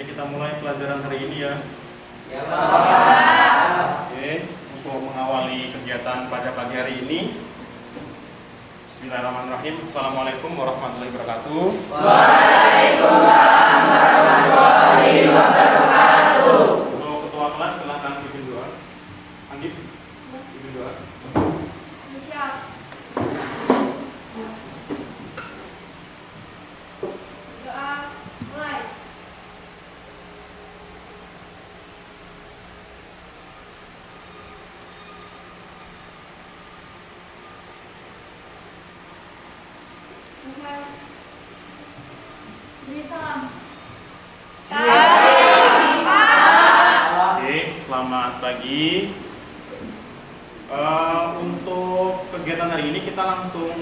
kita mulai pelajaran hari ini ya. Ya, Pak. Oke, untuk mengawali kegiatan pada pagi hari ini, Bismillahirrahmanirrahim. Assalamualaikum warahmatullahi wabarakatuh. Waalaikumsalam warahmatullahi wabarakatuh. Untuk ketua kelas silahkan pimpin doa. Anggit, pimpin doa. Siap. Doa mulai. Misalnya beri salam. Oke, selamat pagi. Untuk kegiatan hari ini kita langsung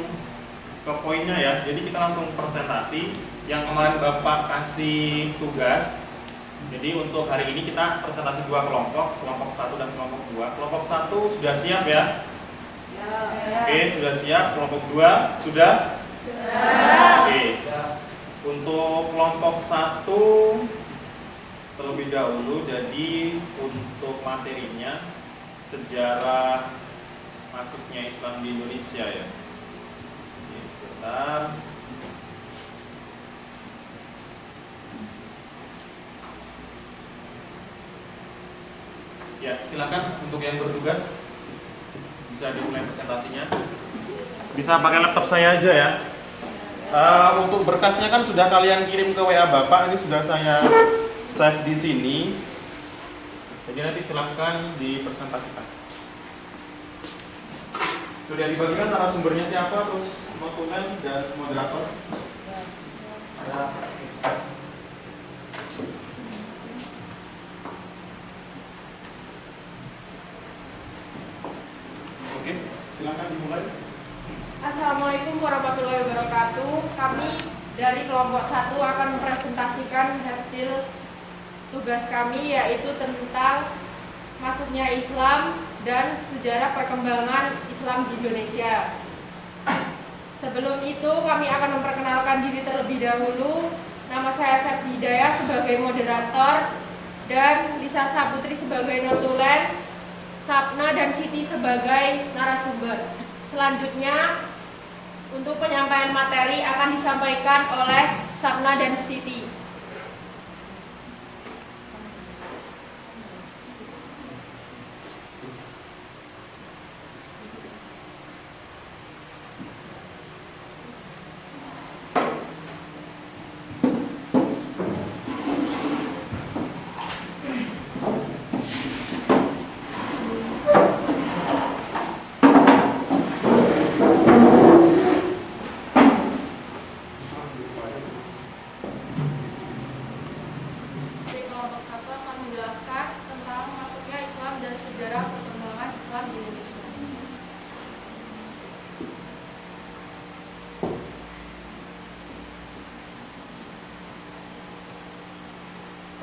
ke poinnya ya. Jadi kita langsung presentasi yang kemarin Bapak kasih tugas. Jadi untuk hari ini kita presentasi dua kelompok, kelompok 1 dan kelompok 2. Kelompok 1 sudah siap ya? Oke, sudah siap. Kelompok 2 sudah? Oke. Untuk kelompok 1 terlebih dahulu, jadi untuk materinya sejarah masuknya Islam di Indonesia ya. Oke, sebentar. Ya, silakan untuk yang bertugas bisa dimulai presentasinya. Bisa pakai laptop saya aja ya. Untuk berkasnya kan sudah kalian kirim ke WA Bapak, ini sudah saya save di sini. Jadi nanti silahkan dipresentasikan. Sudah dibagikan narasumbernya siapa, terus notulen dan moderator. Oke, silakan dimulai. Assalamualaikum warahmatullahi wabarakatuh. Kami dari kelompok 1 akan mempresentasikan hasil tugas kami, yaitu tentang masuknya Islam dan sejarah perkembangan Islam di Indonesia. Sebelum itu kami akan memperkenalkan diri terlebih dahulu. Nama saya Septi Hidayah sebagai moderator dan Lisa Saputri sebagai notulen, Sapna dan Siti sebagai narasumber. Selanjutnya untuk penyampaian materi akan disampaikan oleh Sapna dan Siti.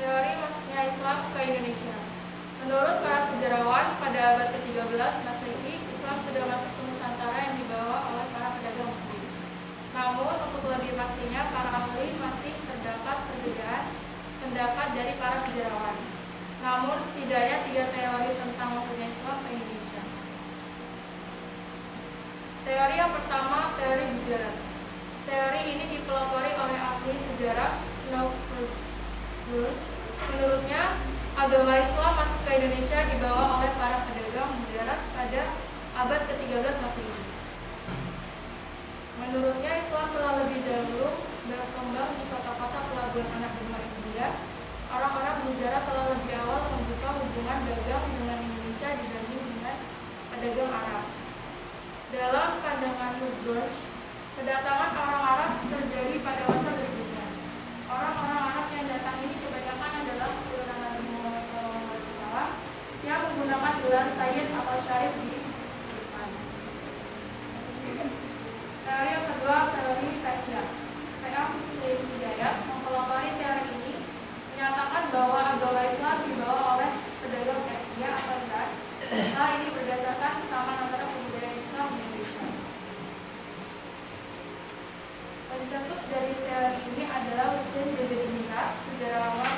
Teori masuknya Islam ke Indonesia. Menurut para sejarawan, pada abad ke-13 Masehi, Islam sudah masuk ke Nusantara yang dibawa oleh para pedagang Muslim. Namun, untuk lebih pastinya, para ahli masih terdapat perbedaan pendapat dari para sejarawan. Namun, setidaknya 3 teori tentang masuknya Islam ke Indonesia. Teori yang pertama, teori Gujarat. Teori ini dipelopori oleh ahli sejarah Snowford. Menurutnya, agama Islam masuk ke Indonesia dibawa oleh para pedagang Gujarat pada abad ke-13 Masehi. Menurutnya, Islam telah lebih dahulu berkembang di kota-kota pelabuhan anak benua India. Orang-orang Gujarat telah lebih awal membuka hubungan dagang dengan Indonesia dibanding dengan pedagang Arab. Dalam pandangan Woodbridge, kedatangan orang Arab terjadi pada masa berikutnya. Orang-orang Arab yang datang ini kebanyakan adalah keturunan Nabi Muhammad SAW yang menggunakan gelar Sayyid atau Syarif di depan. Teori yang kedua, teori Persia. P.A. Hidayat mempelopori teori ini, menyatakan bahwa agama Islam dibawa oleh pedagang Persia atau Iran. Hal ini berdasarkan kesamaan antara kebudayaan Islam di Indonesia. Pencetus dari teori ini adalah Husain Jabir Mihra, sejarawan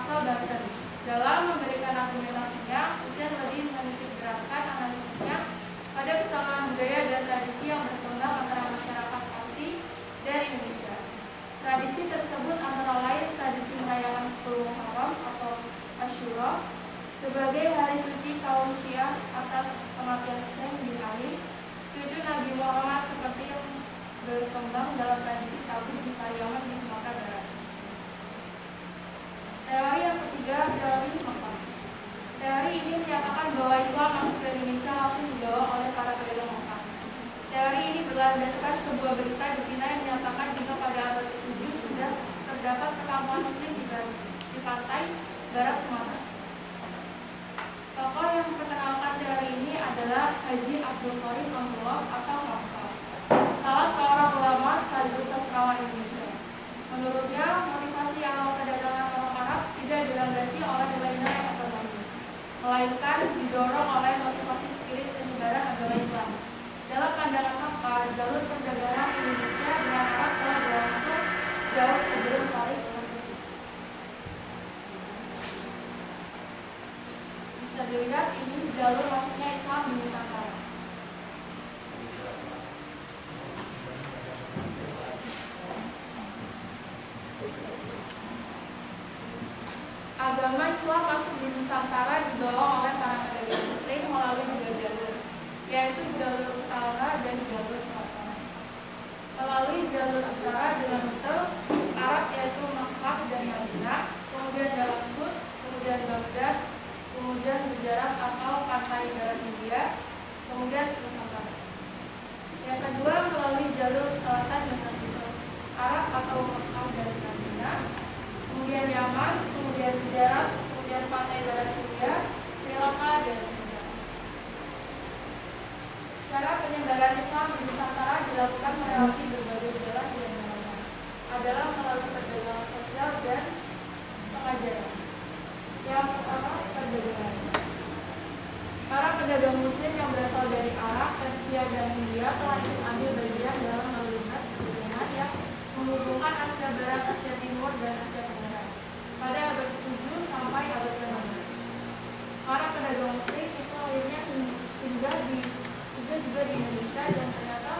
asal Banten. Dalam memberikan argumentasinya, Husein lebih menitikberatkan analisisnya pada kesamaan budaya dan tradisi yang berkembang antara masyarakat Parsi dan Indonesia. Tradisi tersebut antara lain tradisi merayakan 10 Muharram atau Asyura sebagai hari suci kaum Syiah atas kematian Husain bin Ali, cucu Nabi Muhammad, seperti yang berkembang dalam tradisi tabu di Pariaman di Sumatera Barat. Teori yang ketiga, teori Mekah. Teori ini menyatakan bahwa Islam masuk ke Indonesia langsung dibawa oleh para pedagang Mekah. Teori ini berlandaskan sebuah berita di Cina yang menyatakan jika pada abad ke-7 sudah terdapat perkampungan Muslim di pantai barat Sumatera. Tokoh yang memperkenalkan teori ini adalah Haji Abdul Qarim Amrullah atau Hamka, salah seorang ulama sekaligus sastrawan Indonesia. Menurutnya, motivasi awal perdagangan orang Arab tidak dilandasi oleh nilai-nilai ekonomi, melainkan didorong oleh motivasi spirit penyebaran agama Islam. Dalam pandangan Hamka, jalur perdagangan Indonesia dengan Arab telah berlangsung jauh sebelum Tarik Masehi. Bisa dilihat ini jalur masuknya Islam di Nusantara. Agama Islam masuk di Nusantara dibawa oleh para pedagang Muslim melalui dua jalur, yaitu jalur utara dan jalur selatan. Melalui jalur utara dengan rute Arab yaitu Makkah dan Madinah, kemudian Damaskus, kemudian Baghdad, kemudian Gujarat atau pantai barat India, kemudian Nusantara. Yang kedua, melalui jalur selatan dengan rute Arab atau Makkah dan Madinah, kemudian Yaman, kemudian Gujarat, kemudian pantai barat India, Sri Lanka, dan Sunda. Cara penyebaran Islam di Nusantara dilakukan melewati berbagai jalan di antaranya adalah melalui perdagangan sosial dan pengajaran. Yang pertama, perdagangan. Para pedagang Muslim yang berasal dari Arab, Persia, dan India telah ikut ambil bagian dalam lalu lintas perdagangan yang menghubungkan Asia Barat, Asia Timur, dan Asia Tenggara pada abad ke-7 sampai abad ke-16. Para pedagang Muslim itu akhirnya singgah juga di Indonesia, dan ternyata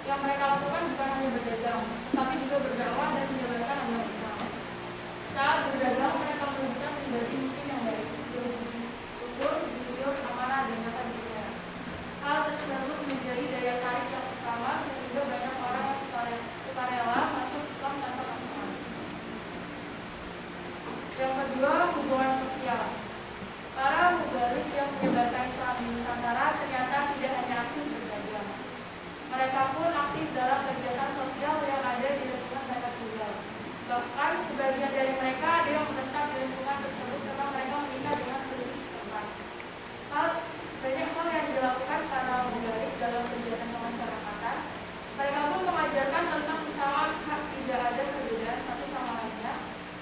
yang mereka lakukan bukan hanya berdagang, tapi juga berdakwah dan menyebarkan agama Islam. Saat berdagang, mereka menunjukkan pribadi Muslim yang baik, jujur, amanah, dan dapat bicara. Hal tersebut menjadi daya tarik yang utama sehingga banyak orang yang sukarela masuk Islam tanpa paksaan. Yang kedua, hubungan sosial. Para mubalik yang menyebarkan Islam di Nusantara ternyata tidak hanya aktif berdagang. Mereka pun aktif dalam kegiatan sosial yang ada di lingkungan mereka tinggal. Bahkan sebagian dari mereka ada yang menetap di lingkungan tersebut karena mereka menikah dengan penduduk setempat. Banyak hal yang dilakukan para mubalik dalam kegiatan kemasyarakatan. Mereka pun mengajarkan tentang kesamaan hak, tidak ada perbedaan satu sama lainnya,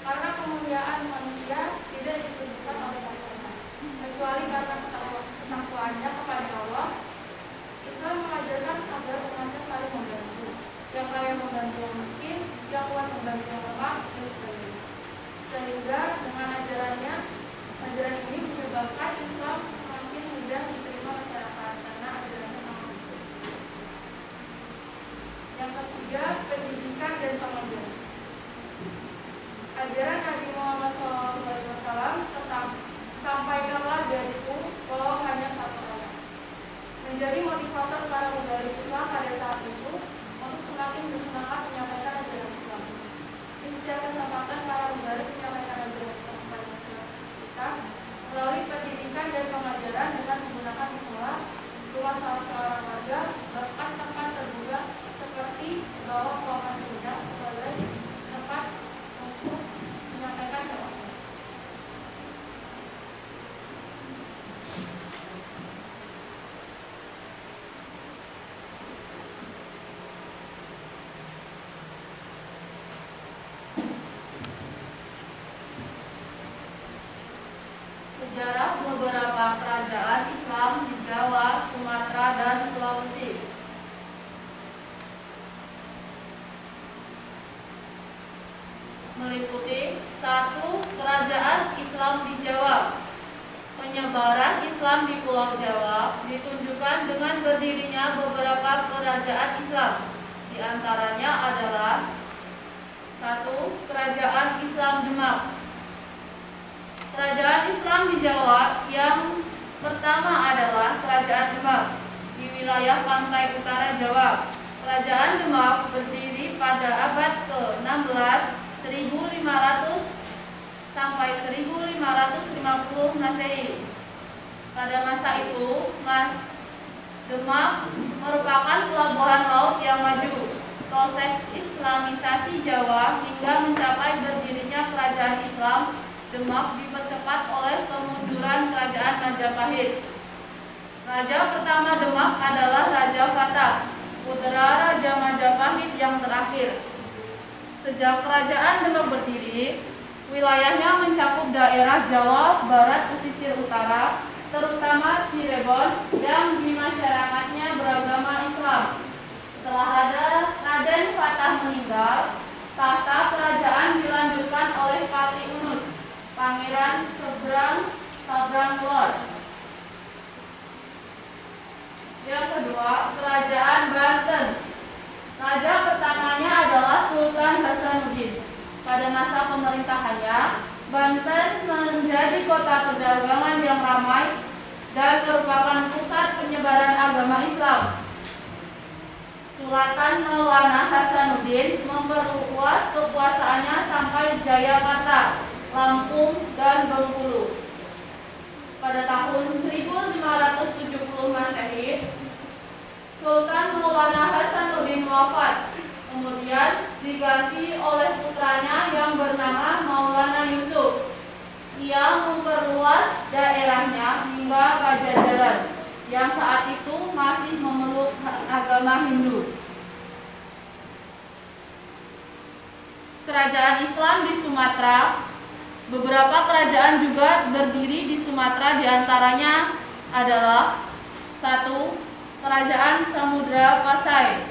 karena kemuliaan manusia tidak ditentukan oleh pasangan, kecuali karena ketakwaannya kepada Allah. Islam mengajarkan agar umatnya saling membantu, yang kaya membantu yang miskin, yang kuat membantu yang lemah, dan sebagainya. Sehingga dengan ajaran ini menyebabkan Islam semakin mudah diterima masyarakat karena ajarannya sangat betul. Yang ketiga, pendidikan dan pengajaran. Ajaran Nabi Muhammad SAW tentang sampaikanlah dariku walau hanya satu ayat menjadi motivator para mubalik Islam pada saat itu untuk semakin bersemangat menyampaikan ajaran Islam. Di setiap kesempatan para mubalik menyampaikan ajaran Islam kepada masyarakat kita melalui pendidikan dan pengajaran dengan menggunakan musola, rumah salah seorang warga, bahkan tempat terbuka seperti bawah pohon rindang sebagai tempat untuk menyampaikan dakwah. Sejarah beberapa kerajaan Islam di Jawa, Sumatera, dan Sulawesi. Meliputi 1. Kerajaan Islam di Jawa. Penyebaran Islam di Pulau Jawa ditunjukkan dengan berdirinya beberapa kerajaan Islam. Di antaranya adalah 1. Kerajaan Islam Demak. Kerajaan Islam di Jawa yang pertama adalah Kerajaan Demak di wilayah pantai utara Jawa. Kerajaan Demak berdiri pada abad ke-16 1500 sampai 1550 Masehi. Pada masa itu, Demak merupakan pelabuhan laut yang maju. Proses Islamisasi Jawa hingga mencapai berdirinya Kerajaan Islam Demak dipercepat oleh kemunduran Kerajaan Majapahit. Raja pertama Demak adalah Raja Fatah, putra Raja Majapahit yang terakhir. Sejak Kerajaan Demak berdiri, wilayahnya mencakup daerah Jawa Barat pesisir utara, terutama Cirebon yang di masyarakatnya beragama Islam. Setelah Raden Fatah meninggal, tahta kerajaan dilanjutkan oleh Pati Unus, Pangeran Sabrang Lor. Yang kedua, Kerajaan Banten. Raja pertamanya adalah Sultan Hasanuddin. Pada masa pemerintahannya, Banten menjadi kota perdagangan yang ramai dan merupakan pusat penyebaran agama Islam. Sultan Maulana Hasanuddin memperluas kekuasaannya sampai Jayakarta, Lampung, dan Bengkulu. Pada tahun 1570 Masehi, Sultan Maulana Hasanuddin wafat, kemudian diganti oleh putranya yang bernama Maulana Yusuf. Ia memperluas daerahnya hingga Pajajaran, yang saat itu masih memeluk agama Hindu. Kerajaan Islam di Sumatera. Beberapa kerajaan juga berdiri di Sumatera, diantaranya adalah 1. Kerajaan Samudra Pasai.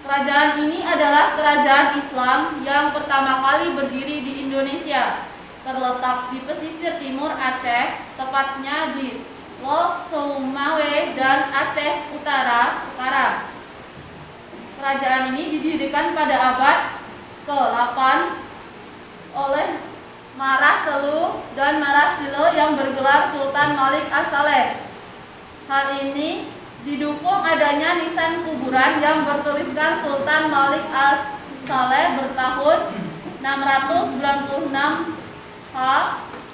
Kerajaan ini adalah kerajaan Islam yang pertama kali berdiri di Indonesia. Terletak di pesisir timur Aceh, tepatnya di Lok Soumawe dan Aceh Utara sekarang. Kerajaan ini didirikan pada abad ke-8 oleh Marah Selu dan Marah Sile yang bergelar Sultan Malik As-Saleh. Hal ini didukung adanya nisan kuburan yang bertuliskan Sultan Malik As-Saleh bertahun 696 H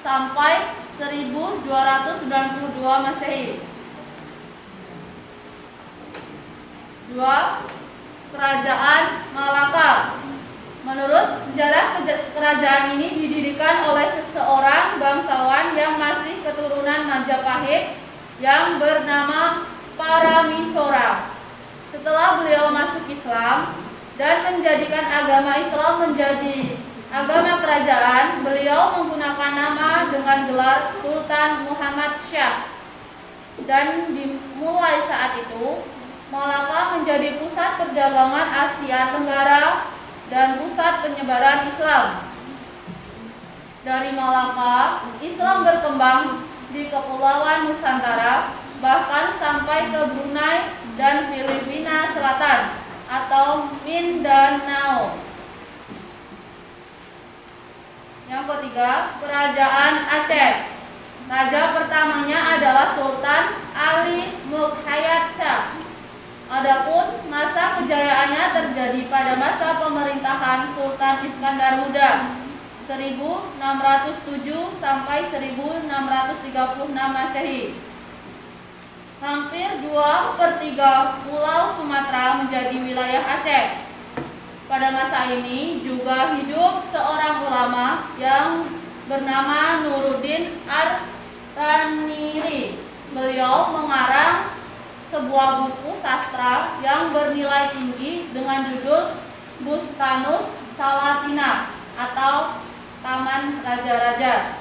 sampai 1292 Masehi. 2. Kerajaan Malaka. Menurut sejarah, kerajaan ini didirikan oleh seseorang bangsawan yang masih keturunan Majapahit yang bernama Paramisora. Setelah beliau masuk Islam dan menjadikan agama Islam menjadi agama kerajaan, beliau menggunakan nama dengan gelar Sultan Muhammad Shah. Dan dimulai saat itu, Malaka menjadi pusat perdagangan Asia Tenggara dan pusat penyebaran Islam. Dari Malaka, Islam berkembang di Kepulauan Nusantara, bahkan sampai ke Brunei dan Filipina Selatan atau Mindanao. Yang ketiga, Kerajaan Aceh. Raja pertamanya adalah Sultan Ali Mukhayat Shah. Adapun masa kejayaannya terjadi pada masa pemerintahan Sultan Iskandar Muda 1607 sampai 1636 Masehi. Hampir 2/3 pulau Sumatera menjadi wilayah Aceh. Pada masa ini juga hidup seorang ulama yang bernama Nuruddin Ar-Raniri. Beliau mengarang sebuah buku sastra yang bernilai tinggi dengan judul Bustanus Salatina atau Taman Raja-Raja.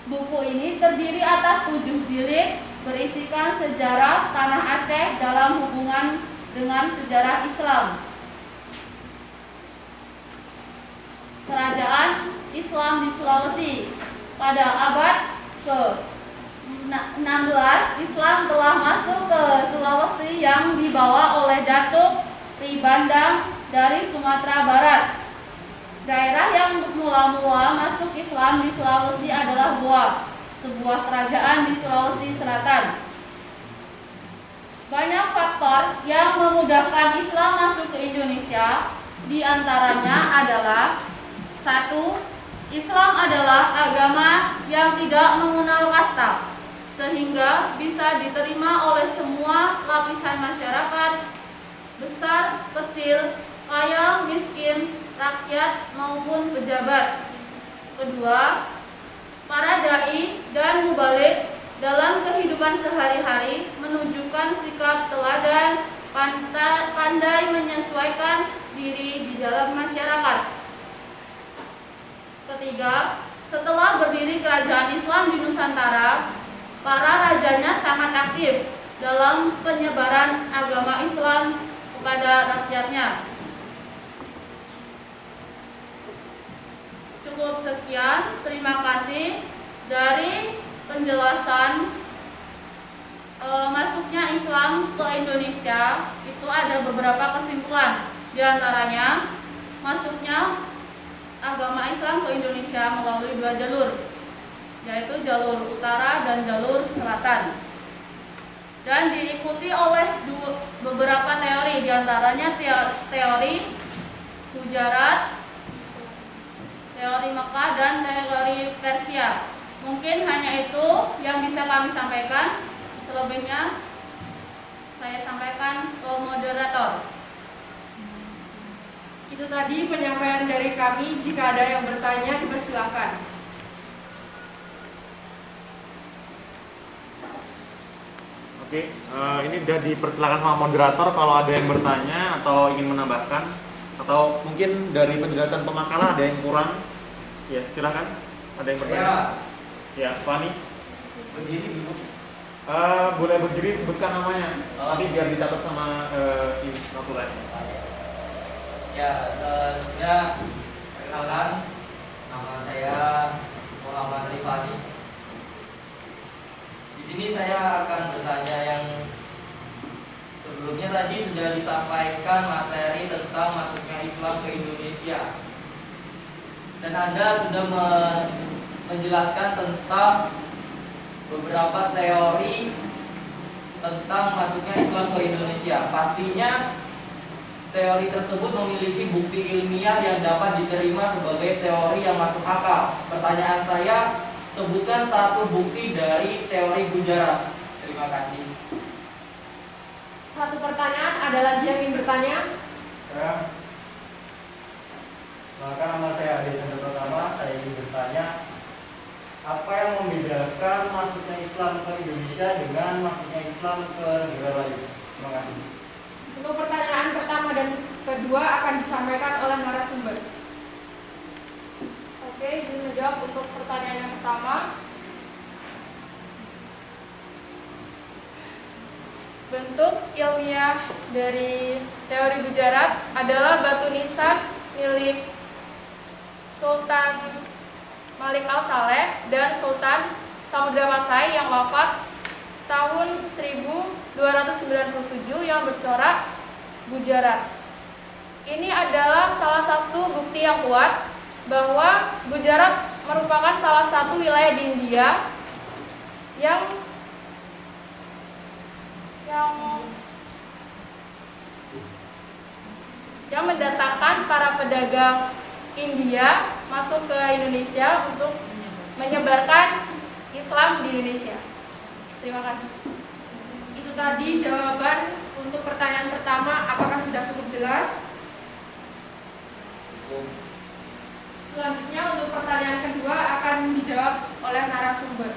Buku ini terdiri atas 7 jilid berisikan sejarah tanah Aceh dalam hubungan dengan sejarah Islam. Kerajaan Islam di Sulawesi. pada abad ke-16, Islam telah masuk ke Sulawesi yang dibawa oleh Datuk Tribandang dari Sumatera Barat. Daerah yang mula-mula masuk Islam di Sulawesi adalah Goa, sebuah kerajaan di Sulawesi Selatan. Banyak faktor yang memudahkan Islam masuk ke Indonesia, di antaranya adalah: 1. Islam adalah agama yang tidak mengenal kasta, sehingga bisa diterima oleh semua lapisan masyarakat, besar, kecil, kaya, miskin, rakyat maupun pejabat. 2. Para dai dan mubalik dalam kehidupan sehari-hari menunjukkan sikap teladan, pandai menyesuaikan diri di dalam masyarakat. 3. Setelah berdiri kerajaan Islam di Nusantara, para rajanya sangat aktif dalam penyebaran agama Islam kepada rakyatnya. Cukup sekian, terima kasih. Dari penjelasan masuknya Islam ke Indonesia itu ada beberapa kesimpulan. Di antaranya, masuknya agama Islam ke Indonesia melalui 2 jalur, yaitu jalur utara dan jalur selatan, dan diikuti oleh beberapa teori, di antaranya teori Gujarat, teori Mekah, dan teori Persia. Mungkin hanya itu yang bisa kami sampaikan. Selebihnya saya sampaikan ke moderator. Itu tadi penyampaian dari kami. Jika ada yang bertanya, dipersilakan. Oke, ini udah dipersilakan sama moderator kalau ada yang bertanya atau ingin menambahkan, atau mungkin dari penjelasan pemakaran ada yang kurang. Ya, silakan. Ada yang bertanya? Ya, Swani. Berdiri dulu. Boleh berdiri, sebutkan namanya. Nanti biar dicatat sama notulen. Ya, sebelumnya perkenalkan, nama saya Muhammad Rifani. Di sini saya akan bertanya yang sebelumnya tadi sudah disampaikan materi tentang masuknya Islam ke Indonesia, dan Anda sudah menjelaskan tentang beberapa teori tentang masuknya Islam ke Indonesia. Pastinya teori tersebut memiliki bukti ilmiah yang dapat diterima sebagai teori yang masuk akal. Pertanyaan saya, sebutkan satu bukti dari teori Gujarat. Terima kasih. Satu pertanyaan, ada lagi yang ingin bertanya? Ya. Maka nama saya Adi Chandra Pratama. Saya ingin bertanya, apa yang membedakan masuknya Islam ke Indonesia dengan masuknya Islam ke negara lain? Terima kasih. Untuk pertanyaan pertama dan kedua akan disampaikan oleh narasumber. Oke, izin menjawab untuk pertanyaan yang pertama. Bentuk ilmiah dari teori Gujarat adalah batu nisan milik Sultan Malik Al-Saleh dan Sultan Samudra Pasai yang wafat tahun 1297 yang bercorak Gujarat. Ini adalah salah satu bukti yang kuat bahwa Gujarat merupakan salah satu wilayah di India yang mendatangkan para pedagang India masuk ke Indonesia untuk menyebarkan Islam di Indonesia. Terima kasih. Itu tadi jawaban untuk pertanyaan pertama. Apakah sudah cukup jelas? Selanjutnya untuk pertanyaan kedua akan dijawab oleh narasumber.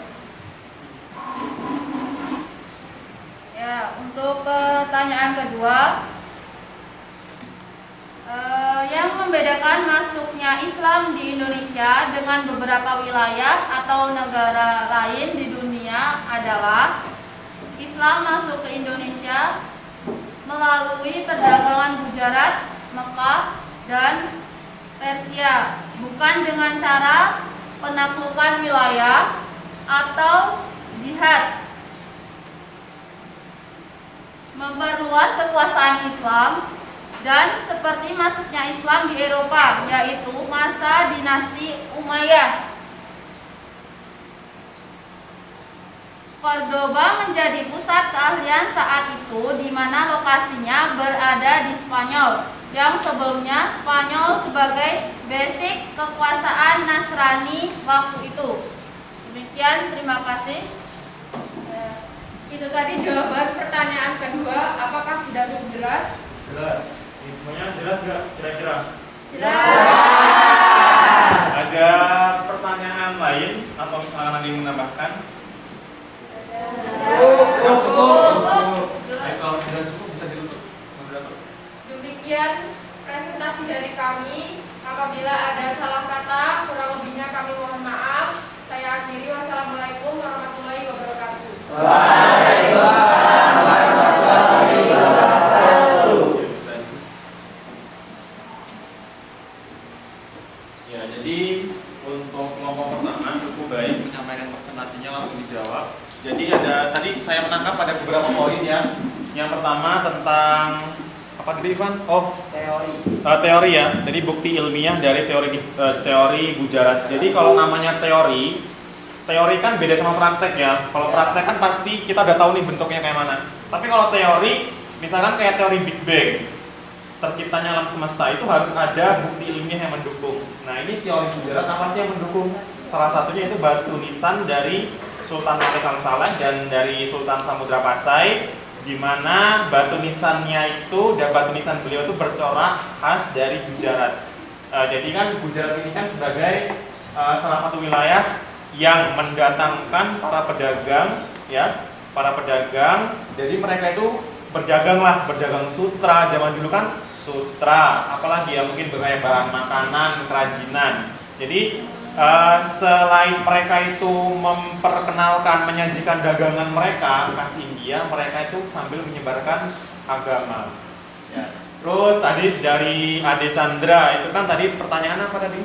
Ya, untuk pertanyaan kedua, yang membedakan masuknya Islam di Indonesia dengan beberapa wilayah atau negara lain di dunia adalah Islam masuk ke Indonesia melalui perdagangan Gujarat, Mekah, dan Persia, bukan dengan cara penaklukan wilayah atau jihad. Memperluas kekuasaan Islam dan seperti masuknya Islam di Eropa, yaitu masa dinasti Umayyah. Cordoba menjadi pusat keahlian saat itu, di mana lokasinya berada di Spanyol, yang sebelumnya Spanyol sebagai basic kekuasaan Nasrani waktu itu. Demikian, terima kasih. Itu tadi jawaban pertanyaan kedua. Apakah sudah cukup jelas? Jelas. Semuanya jelas nggak kira-kira? Jelas. Ada pertanyaan lain atau misalnya ada yang menambahkan? Kalau sudah cukup bisa ditutup. Moderator. Demikian presentasi dari kami. Apabila ada salah kata, kurang lebihnya kami mohon maaf. Saya akhiri. Wassalamualaikum warahmatullahi wabarakatuh. Ya, jadi untuk kelompok pertama cukup baik menyampaikan presentasinya, langsung dijawab. Jadi ada tadi saya menangkap pada beberapa poin ya. Yang pertama tentang apa tadi Ivan? Oh, teori ya. Jadi bukti ilmiah dari teori Gujarat. Jadi kalau namanya teori kan beda sama praktek ya. Kalau praktek kan pasti kita udah tahu nih bentuknya kayak mana. Tapi kalau teori, misalkan kayak teori Big Bang, terciptanya alam semesta, itu harus ada bukti ilmiah yang mendukung. Nah, ini teori Gujarat apa sih yang mendukung? Salah satunya itu batu nisan dari Sultan Malik Saleh dan dari Sultan Samudra Pasai, di mana batu nisannya itu dan batu nisan beliau itu bercorak khas dari Gujarat. Jadi kan Gujarat ini kan sebagai salah satu wilayah yang mendatangkan para pedagang ya, para pedagang. Jadi mereka itu berdagang sutra. Zaman dulu kan sutra, apalagi ya mungkin kayak barang makanan, kerajinan. Jadi selain mereka itu memperkenalkan, menyajikan dagangan mereka khas India, mereka itu sambil menyebarkan agama. Ya. Terus tadi dari Ade Chandra itu kan tadi pertanyaan apa tadi?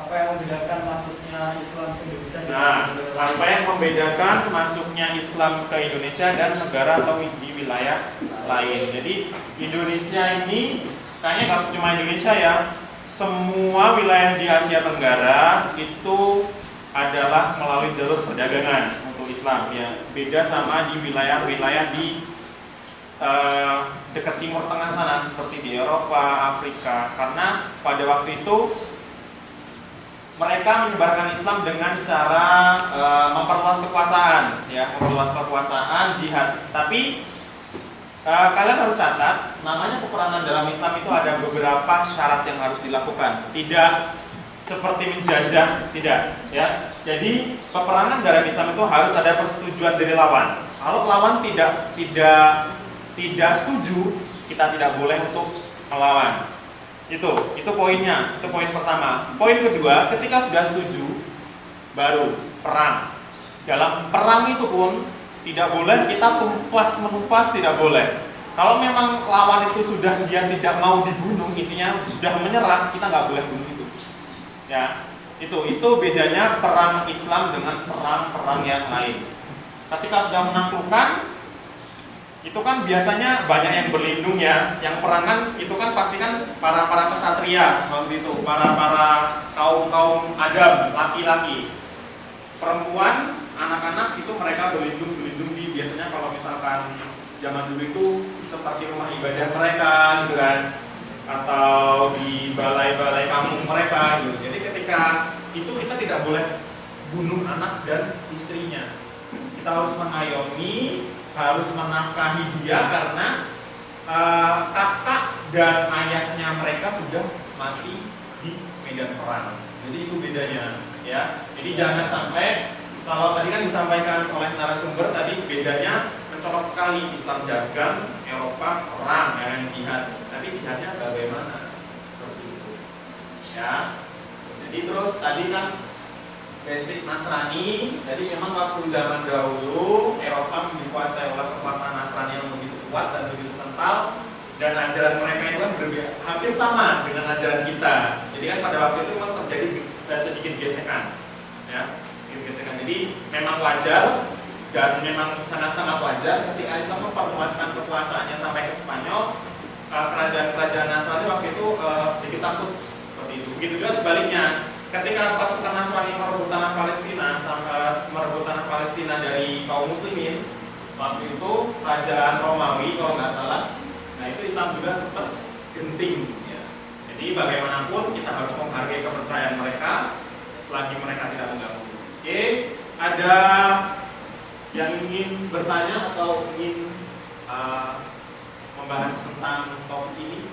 Apa yang membedakan masuknya Islam ke Indonesia? Nah, apa yang membedakan masuknya Islam ke Indonesia dan negara atau di wilayah lain? Jadi Indonesia ini kayaknya nggak cuma Indonesia ya. Semua wilayah di Asia Tenggara itu adalah melalui jalur perdagangan untuk Islam ya. Beda sama di wilayah-wilayah di dekat Timur Tengah sana seperti di Eropa, Afrika. Karena pada waktu itu mereka menyebarkan Islam dengan cara memperluas kekuasaan ya, memperluas kekuasaan, jihad. Tapi kalian harus catat, namanya peperangan dalam Islam itu ada beberapa syarat yang harus dilakukan. Tidak seperti menjajah, tidak ya. Jadi peperangan dalam Islam itu harus ada persetujuan dari lawan. Kalau lawan tidak setuju, kita tidak boleh untuk melawan. Itu poinnya, itu poin pertama. Poin kedua, ketika sudah setuju, baru perang. Dalam perang itu pun tidak boleh kita menumpas, tidak boleh. Kalau memang lawan itu sudah dia tidak mau dibunuh, intinya sudah menyerah, kita nggak boleh bunuh itu. Ya, itu bedanya perang Islam dengan perang-perang yang lain. Ketika sudah menaklukkan, itu kan biasanya banyak yang berlindung ya. Yang perangan itu kan pasti kan para kesatria waktu itu, para kaum Adam, laki-laki, perempuan, anak-anak itu mereka berlindung di, biasanya kalau misalkan zaman dulu itu seperti rumah ibadah mereka gitu kan, atau di balai-balai kampung mereka gitu. Jadi ketika itu kita tidak boleh bunuh anak dan istrinya. Kita harus mengayomi, harus menafkahi dia karena kakak dan ayahnya mereka sudah mati di medan perang. Jadi itu bedanya ya. Jadi jangan sampai, kalau tadi kan disampaikan oleh narasumber tadi, bedanya mencolok sekali, Islam dagang, Eropa perang, yang jihad. Tapi jihadnya bagaimana? Seperti itu ya. Jadi terus tadi kan basic Nasrani. Jadi memang waktu zaman dahulu Eropa dikuasai oleh kekuasaan Nasrani yang begitu kuat dan begitu kental, dan ajaran mereka itu kan hampir sama dengan ajaran kita. Jadi kan pada waktu itu memang terjadi sedikit gesekan. Jadi memang wajar dan memang sangat-sangat wajar ketika Islam memperluaskan kekuasaannya sampai ke Spanyol, kerajaan-kerajaan Nasrani waktu itu sedikit takut seperti itu. Begitu juga sebaliknya, ketika pasukan Nasrani merebut tanah Palestina dari kaum muslimin, waktu itu kerajaan Romawi kalau nggak salah, nah itu Islam juga sempat genting. Ya. Jadi bagaimanapun kita harus menghargai kepercayaan mereka selagi mereka tidak mengganggu. Oke, ada yang ingin bertanya atau ingin membahas tentang topik ini?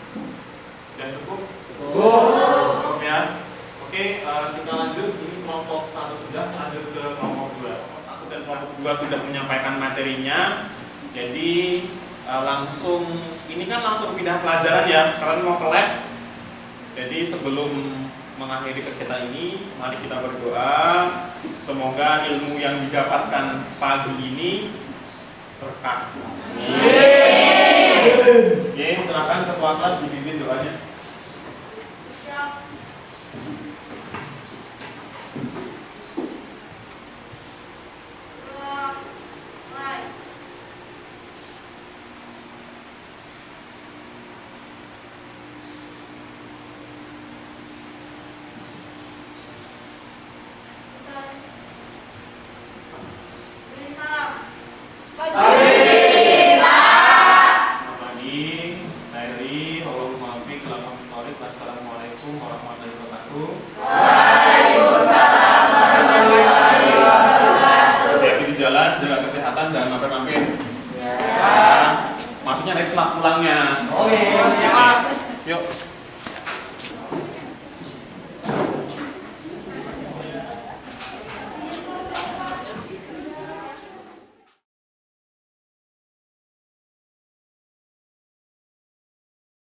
Dan cukup? Cukup ya. Oke, kita lanjut. Ini kelompok 1 sudah, lanjut ke kelompok 2. Kelompok 1 dan kelompok 2 sudah menyampaikan materinya. Jadi langsung, ini kan langsung pindah pelajaran ya, kalian mau ke lab. Jadi sebelum mengakhiri kegiatan ini, mari kita berdoa. Semoga ilmu yang didapatkan pagi ini berkah. Oke, silakan ketua kelas dipimpin doanya. Assalamualaikum warahmatullahi wabarakatuh. Waalaikumsalam warahmatullahi wabarakatuh. Hati-hati di jalan, jaga kesehatan, jangan mampir-mampir. Ya. Maksudnya naik setelah pulangnya. Oh iya. Yuk.